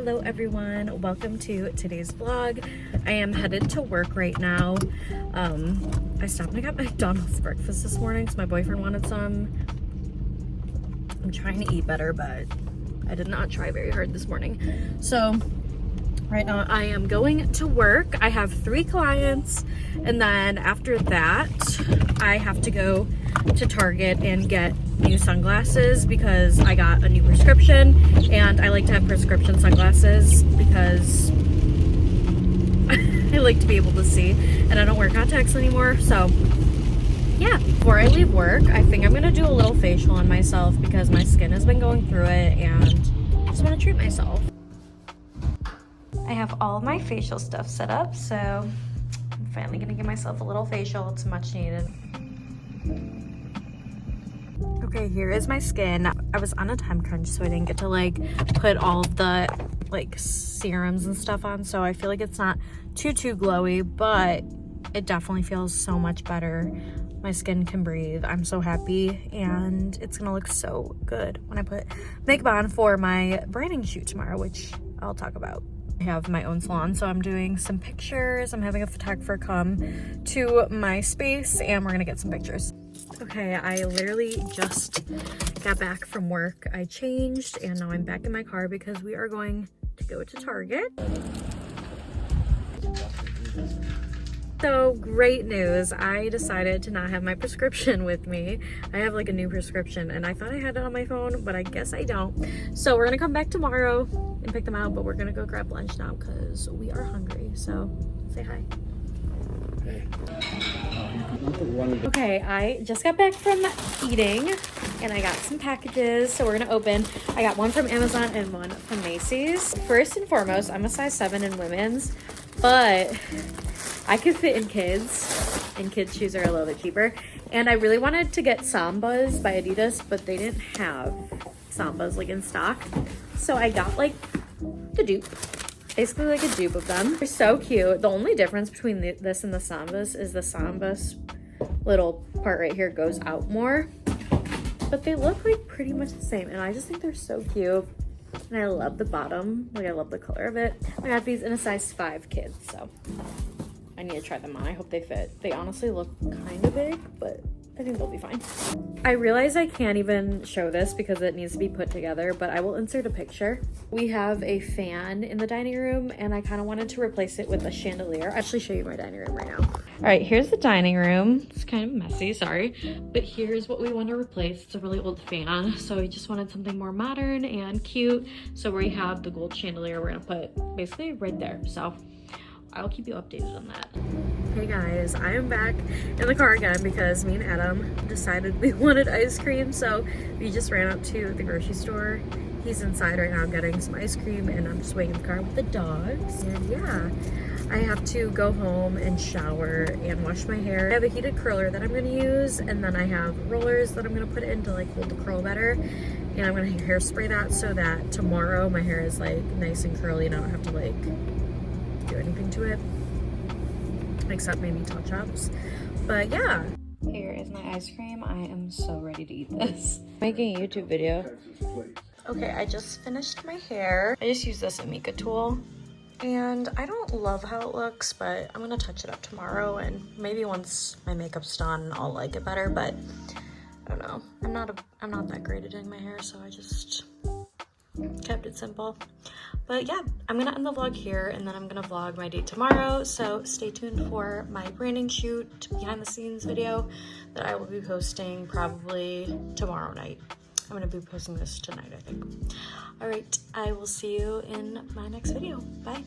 Hello everyone, welcome to today's vlog. I am headed to work right now. I stopped and I got McDonald's breakfast this morning because my boyfriend wanted some. I'm trying to eat better, but I did not try very hard this morning. So right now I am going to work. I have 3 clients, and then after that I have to go to Target and get new sunglasses because I got a new prescription, and I like to have prescription sunglasses because I like to be able to see, and I don't wear contacts anymore. So yeah, before I leave work, I think I'm gonna do a little facial on myself because my skin has been going through it and I just want to treat myself. I have all of my facial stuff set up, so I'm finally gonna give myself a little facial. It's much needed. Okay, here is my skin. I was on a time crunch, so I didn't get to like put all the like serums and stuff on, so I feel like it's not too glowy, but it definitely feels so much better. My skin can breathe. I'm so happy, and it's gonna look so good when I put makeup on for my branding shoot tomorrow, which I'll talk about. I have my own salon, so I'm doing some pictures. I'm having a photographer come to my space and we're gonna get some pictures. Okay, I literally just got back from work. I changed and now I'm back in my car because we are going to go to Target. So great news, I decided to not have my prescription with me. I have like a new prescription and I thought I had it on my phone, but I guess I don't. So we're gonna come back tomorrow and pick them out, but we're gonna go grab lunch now because we are hungry. So say hi. Okay, I just got back from eating and I got some packages, so we're gonna open. I got one from Amazon and one from Macy's. First and foremost, I'm a size 7 in women's, but I could fit in kids, and kids shoes are a little bit cheaper. And I really wanted to get Sambas by Adidas, but they didn't have Sambas like in stock. So I got like the dupe, basically like a dupe of them. They're so cute. The only difference between this and the Sambas is the Sambas little part right here goes out more, but they look like pretty much the same. And I just think they're so cute. And I love the bottom, like I love the color of it. I got these in a size 5 kids, so I need to try them on. I hope they fit. They honestly look kind of big, but I think they'll be fine. I realize I can't even show this because it needs to be put together, but I will insert a picture. We have a fan in the dining room and I kind of wanted to replace it with a chandelier. I'll actually show you my dining room right now. All right, here's the dining room. It's kind of messy, sorry. But here's what we want to replace. It's a really old fan. So we just wanted something more modern and cute. So we have the gold chandelier we're gonna put basically right there. So I'll keep you updated on that. Hey guys, I am back in the car again because me and Adam decided we wanted ice cream, so we just ran up to the grocery store. He's inside right now getting some ice cream and I'm just waiting in the car with the dogs. And yeah, I have to go home and shower and wash my hair. I have a heated curler that I'm gonna use, and then I have rollers that I'm gonna put in to like hold the curl better. And I'm gonna hairspray that so that tomorrow my hair is like nice and curly and I don't have to like do anything to it except maybe touch-ups. But yeah, here is my ice cream. I am so ready to eat this. Making a YouTube video. Okay, I just finished my hair. I just used this Amika tool and I don't love how it looks, but I'm gonna touch it up tomorrow, and maybe once my makeup's done I'll like it better. But I don't know, I'm not that great at doing my hair, so I just kept it simple. But yeah, I'm gonna end the vlog here and then I'm gonna vlog my date tomorrow, so stay tuned for my branding shoot behind the scenes video that I will be posting probably tomorrow night. I'm gonna be posting this tonight, I think. All right, I will see you in my next video. Bye.